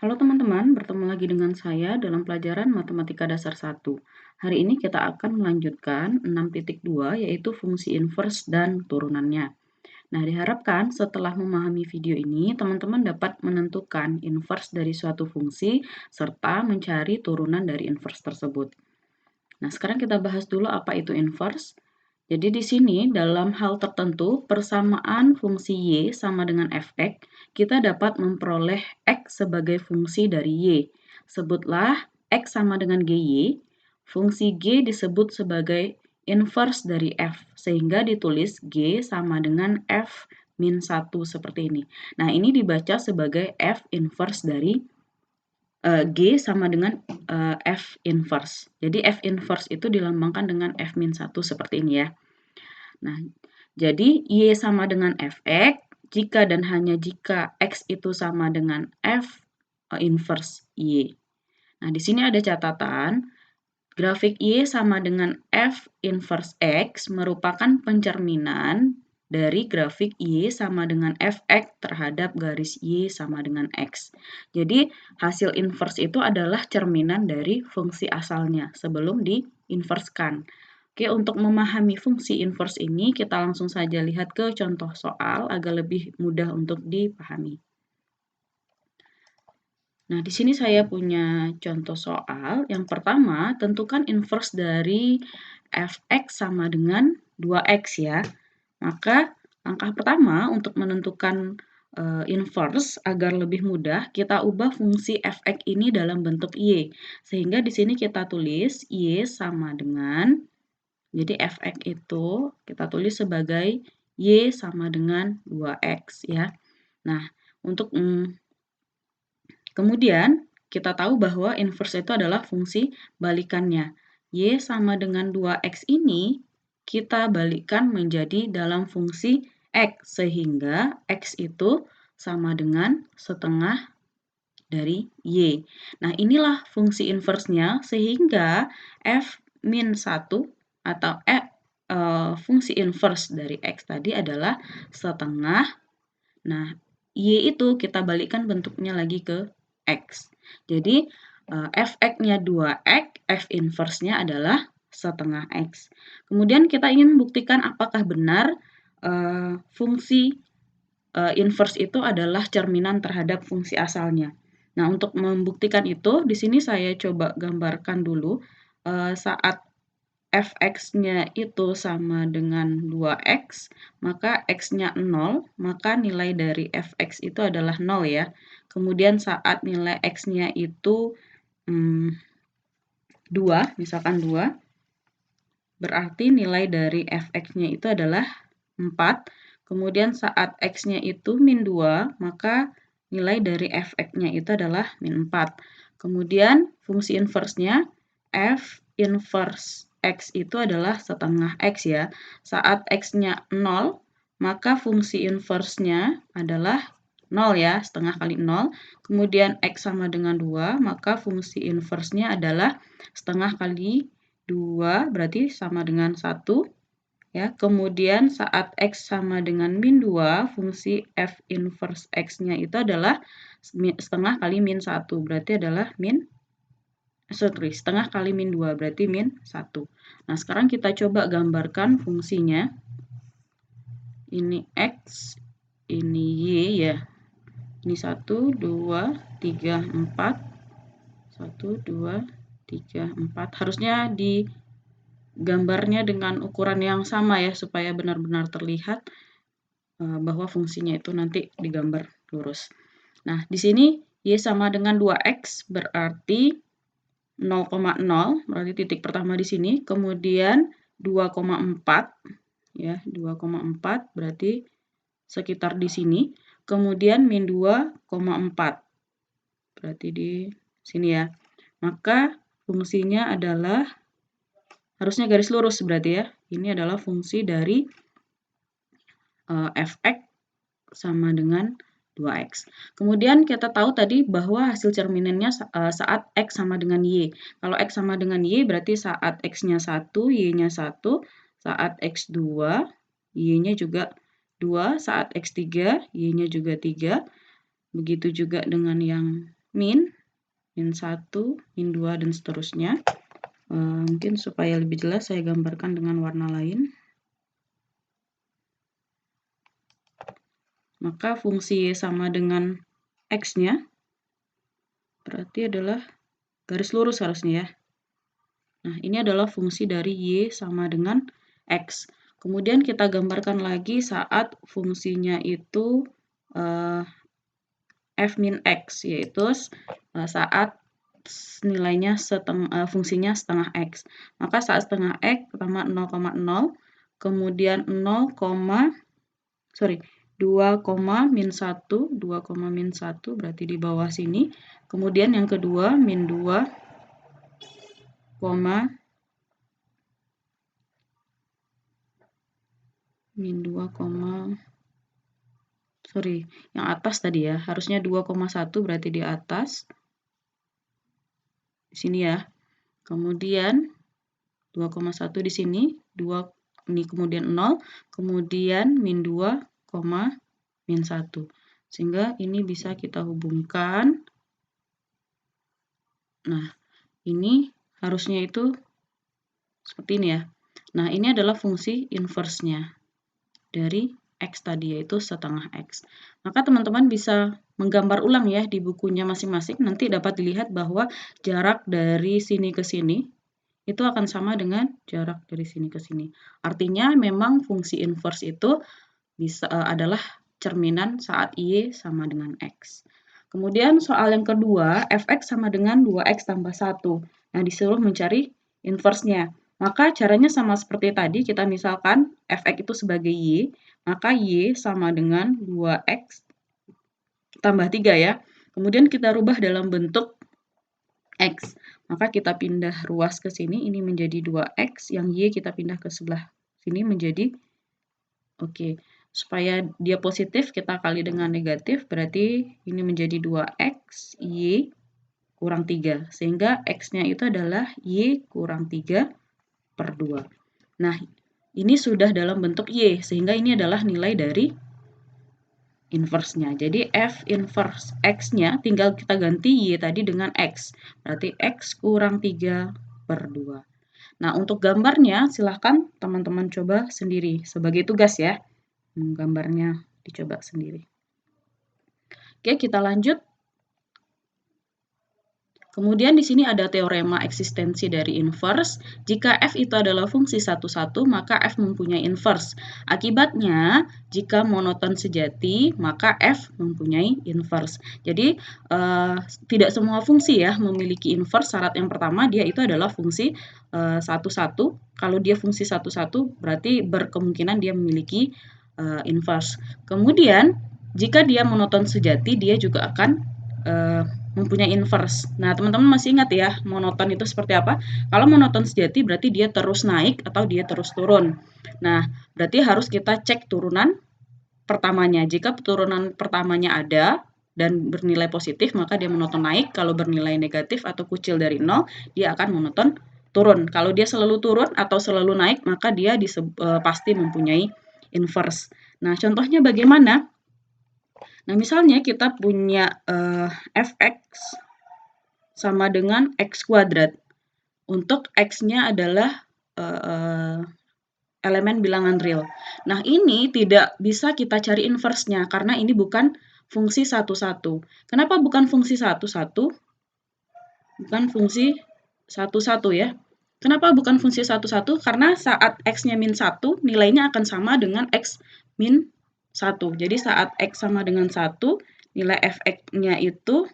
Halo teman-teman, bertemu lagi dengan saya dalam pelajaran Matematika Dasar 1. Hari ini kita akan melanjutkan 6.2 yaitu fungsi inverse dan turunannya. Nah, diharapkan setelah memahami video ini, teman-teman dapat menentukan inverse dari suatu fungsi serta mencari turunan dari inverse tersebut. Nah, sekarang kita bahas dulu apa itu inverse. Jadi di sini dalam hal tertentu persamaan fungsi y sama dengan fx, kita dapat memperoleh x sebagai fungsi dari y. Sebutlah x sama dengan gy, fungsi g disebut sebagai inverse dari f, sehingga ditulis g sama dengan f min 1 seperti ini. Nah, ini dibaca sebagai f inverse dari G sama dengan F inverse. Jadi F inverse itu dilambangkan dengan F min 1 seperti ini ya. Nah, jadi Y sama dengan Fx jika dan hanya jika X itu sama dengan F inverse Y. Nah, di sini ada catatan, grafik Y sama dengan F inverse X merupakan pencerminan dari grafik Y sama dengan Fx terhadap garis Y sama dengan X. Jadi, hasil inverse itu adalah cerminan dari fungsi asalnya sebelum diinverskan. Oke, untuk memahami fungsi inverse ini, kita langsung saja lihat ke contoh soal agar lebih mudah untuk dipahami. Nah, di sini saya punya contoh soal. Yang pertama, tentukan inverse dari fx sama dengan 2x ya. Maka langkah pertama untuk menentukan inverse agar lebih mudah, kita ubah fungsi fx ini dalam bentuk y. Sehingga di sini kita tulis y sama dengan, jadi fx itu kita tulis sebagai y sama dengan 2x ya. Nah, untuk kemudian, kita tahu bahwa inverse itu adalah fungsi balikannya. Y sama dengan 2x ini, kita balikkan menjadi dalam fungsi x, sehingga x itu sama dengan setengah dari y. Nah, inilah fungsi inverse-nya, sehingga f min 1 atau fungsi inverse dari x tadi adalah setengah. Nah, y itu kita balikkan bentuknya lagi ke x. Jadi, fx-nya 2x, f inverse-nya adalah setengah x. Kemudian kita ingin membuktikan apakah benar fungsi inverse itu adalah cerminan terhadap fungsi asalnya. Nah, untuk membuktikan itu, di sini saya coba gambarkan dulu saat fx-nya itu sama dengan 2x, maka x-nya 0, maka nilai dari fx itu adalah 0 ya. Kemudian saat nilai x-nya itu 2, misalkan 2, berarti nilai dari fx-nya itu adalah 4. Kemudian saat x-nya itu min 2, maka nilai dari fx-nya itu adalah min 4. Kemudian fungsi inverse-nya f inverse x itu adalah setengah x ya. Saat x-nya 0, maka fungsi inverse-nya adalah 0 ya, setengah kali 0. Kemudian x sama dengan 2, maka fungsi inverse-nya adalah setengah kali 2, berarti sama dengan 1. Ya, kemudian saat x sama dengan min 2, fungsi f inverse x-nya itu adalah setengah kali min 1, berarti adalah setengah kali min 2, berarti min 1. Nah, sekarang kita coba gambarkan fungsinya. Ini x, ini y ya. Ini 1, 2, 3, 4. 1, 2, 3, 4. Harusnya di gambarnya dengan ukuran yang sama ya, supaya benar-benar terlihat bahwa fungsinya itu nanti digambar lurus. Nah, di sini y sama dengan 2x berarti 0,0, berarti titik pertama di sini. Kemudian 2,4 ya, 2,4 berarti sekitar di sini. Kemudian min 2,4 berarti di sini ya. Maka fungsinya adalah harusnya garis lurus berarti ya. Ini adalah fungsi dari fx sama dengan 2x. Kemudian kita tahu tadi bahwa hasil cerminannya saat x sama dengan y. Kalau x sama dengan y berarti saat x-nya 1, y-nya 1. Saat x 2, y-nya juga 2. Saat x 3, y-nya juga 3. Begitu juga dengan yang min, min 1, min 2, dan seterusnya. Mungkin supaya lebih jelas saya gambarkan dengan warna lain. Maka fungsi sama dengan X-nya berarti adalah garis lurus harusnya ya. Nah, ini adalah fungsi dari Y sama dengan X. Kemudian kita gambarkan lagi saat fungsinya itu F min X, yaitu saat nilainya fungsinya setengah X. Maka saat setengah X, pertama 0,0, kemudian 2, min 1, 2, min 1 berarti di bawah sini. Kemudian yang kedua, min 2, yang atas tadi ya, harusnya 2,1 berarti di atas. Di sini ya. Kemudian 2,1 di sini, 2 ini kemudian 0, kemudian min 2, min 1. Sehingga ini bisa kita hubungkan. Nah, ini harusnya itu seperti ini ya. Nah, ini adalah fungsi inverse-nya dari X tadi, yaitu setengah X. Maka teman-teman bisa menggambar ulang ya di bukunya masing-masing. Nanti dapat dilihat bahwa jarak dari sini ke sini itu akan sama dengan jarak dari sini ke sini. Artinya memang fungsi inverse itu adalah cerminan saat Y sama dengan X. Kemudian soal yang kedua, fx sama dengan 2x tambah 1. Nah, disuruh mencari inverse-nya. Maka caranya sama seperti tadi, kita misalkan fx itu sebagai Y, maka Y sama dengan 2x tambah 3 ya. Kemudian kita rubah dalam bentuk X. Maka kita pindah ruas ke sini, ini menjadi 2x, yang Y kita pindah ke sebelah sini menjadi, oke, supaya dia positif kita kali dengan negatif, berarti ini menjadi 2x, Y kurang 3. Sehingga X-nya itu adalah Y kurang 3 per 2. Nah, ini sudah dalam bentuk Y, sehingga ini adalah nilai dari inverse-nya. Jadi F inverse X-nya tinggal kita ganti Y tadi dengan X. Berarti X kurang 3 per 2. Nah, untuk gambarnya silahkan teman-teman coba sendiri sebagai tugas ya. Gambarnya dicoba sendiri. Oke, kita lanjut. Kemudian di sini ada teorema eksistensi dari inverse. Jika f itu adalah fungsi satu-satu, maka f mempunyai inverse. Akibatnya, jika monoton sejati, maka f mempunyai inverse. Jadi, tidak semua fungsi ya memiliki inverse. Syarat yang pertama, dia itu adalah fungsi satu-satu. Kalau dia fungsi satu-satu, berarti berkemungkinan dia memiliki inverse. Kemudian, jika dia monoton sejati, dia juga akan mempunyai inverse. Nah, teman-teman masih ingat ya, monoton itu seperti apa? Kalau monoton sejati berarti dia terus naik atau dia terus turun. Nah, berarti harus kita cek turunan pertamanya. Jika turunan pertamanya ada dan bernilai positif, maka dia monoton naik. Kalau bernilai negatif atau kucil dari 0, dia akan monoton turun. Kalau dia selalu turun atau selalu naik, maka dia pasti mempunyai inverse. Nah, contohnya bagaimana? Nah, misalnya kita punya fx sama dengan x kuadrat. Untuk x-nya adalah elemen bilangan real. Nah, ini tidak bisa kita cari inverse-nya karena ini bukan fungsi satu-satu. Kenapa bukan fungsi satu-satu? Bukan fungsi satu-satu ya. Kenapa bukan fungsi satu-satu? Karena saat x-nya min 1, nilainya akan sama dengan x min 1. Jadi saat X sama dengan 1, nilai fx-nya itu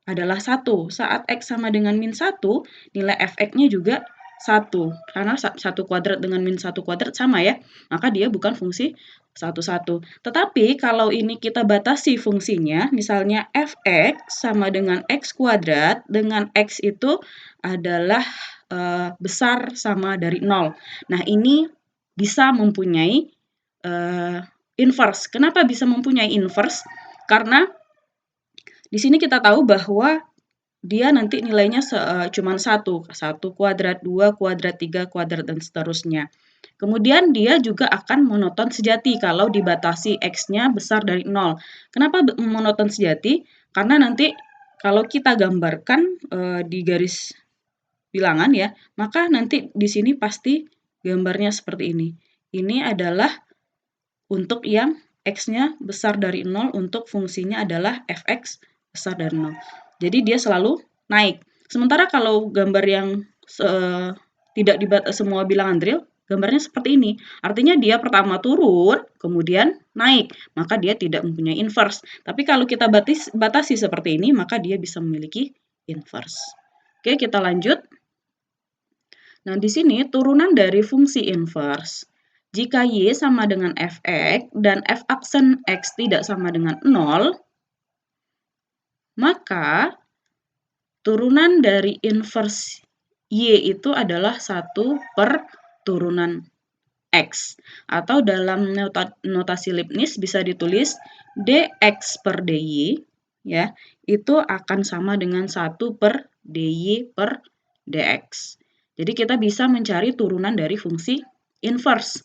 adalah 1. Saat X sama dengan min 1, nilai fx-nya juga 1. Karena 1 kuadrat dengan min 1 kuadrat sama ya. Maka dia bukan fungsi satu-satu. Tetapi kalau ini kita batasi fungsinya, misalnya fx sama dengan x kuadrat, dengan x itu adalah besar sama dari 0. Nah, ini bisa mempunyai inverse. Kenapa bisa mempunyai inverse? Karena di sini kita tahu bahwa dia nanti nilainya cuma 1 kuadrat, 2 kuadrat, 3 kuadrat, dan seterusnya. Kemudian dia juga akan monoton sejati kalau dibatasi X-nya besar dari 0. Kenapa monoton sejati? Karena nanti kalau kita gambarkan di garis bilangan ya, maka nanti di sini pasti gambarnya seperti ini. Ini adalah untuk yang X-nya besar dari 0, untuk fungsinya adalah fx besar dari 0. Jadi dia selalu naik. Sementara kalau gambar yang tidak semua bilangan real, gambarnya seperti ini. Artinya dia pertama turun, kemudian naik. Maka dia tidak mempunyai inverse. Tapi kalau kita batasi seperti ini, maka dia bisa memiliki inverse. Oke, kita lanjut. Nah, di sini turunan dari fungsi inverse. Jika Y sama dengan fx dan f aksen x tidak sama dengan 0, maka turunan dari inverse Y itu adalah 1 per turunan X. Atau dalam notasi Leibniz bisa ditulis dx per dy, ya, itu akan sama dengan 1 per dy per dx. Jadi kita bisa mencari turunan dari fungsi inverse.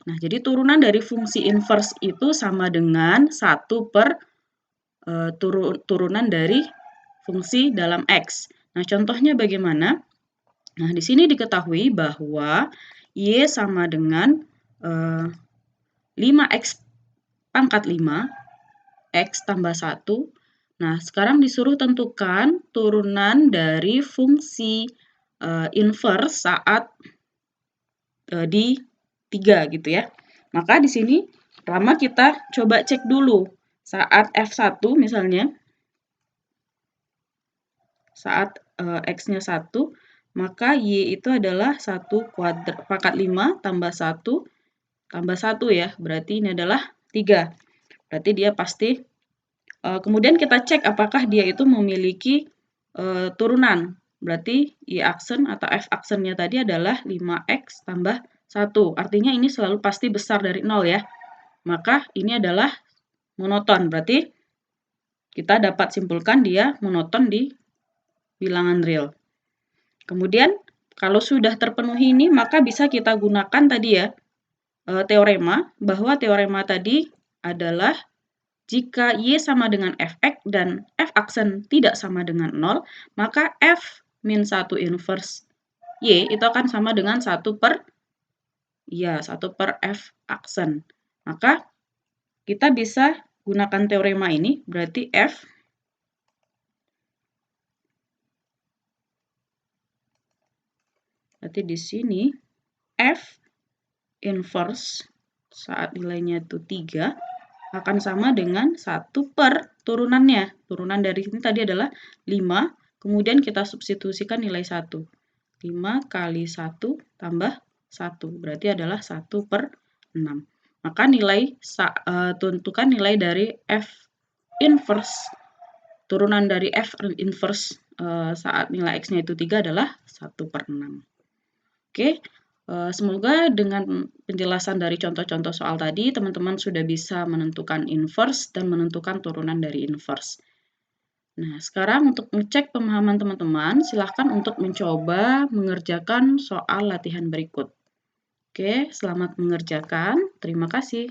Nah, jadi turunan dari fungsi inverse itu sama dengan 1 per turunan dari fungsi dalam X. Nah, contohnya bagaimana? Nah, di sini diketahui bahwa Y sama dengan 5X pangkat 5, X tambah 1. Nah, sekarang disuruh tentukan turunan dari fungsi inverse saat di 3 gitu ya. Maka di sini pertama kita coba cek dulu saat F1 misalnya, saat X-nya 1, maka Y itu adalah 1 pangkat 5 tambah 1 tambah 1 ya, berarti ini adalah 3. Berarti dia pasti, kemudian kita cek apakah dia itu memiliki turunan. Berarti Y aksen atau F aksennya tadi adalah 5X tambah 1. Artinya ini selalu pasti besar dari 0 ya. Maka ini adalah monoton. Berarti kita dapat simpulkan dia monoton di bilangan real. Kemudian kalau sudah terpenuhi ini, maka bisa kita gunakan tadi ya, teorema, bahwa teorema tadi adalah jika Y sama dengan fx dan f aksen tidak sama dengan 0, maka f min 1 inverse Y itu akan sama dengan 1 per f aksen. Maka kita bisa gunakan teorema ini, berarti f berarti di sini f inverse saat nilainya itu 3 akan sama dengan 1 per turunannya. Turunan dari sini tadi adalah 5, kemudian kita substitusikan nilai 1. 5 kali 1 tambah 1, berarti adalah 1 per 6. Maka nilai, tentukan nilai dari F inverse, turunan dari F inverse saat nilai X-nya itu 3 adalah 1 per 6. Oke. Semoga dengan penjelasan dari contoh-contoh soal tadi, teman-teman sudah bisa menentukan inverse dan menentukan turunan dari inverse. Nah, sekarang untuk ngecek pemahaman teman-teman, silahkan untuk mencoba mengerjakan soal latihan berikut. Oke, selamat mengerjakan. Terima kasih.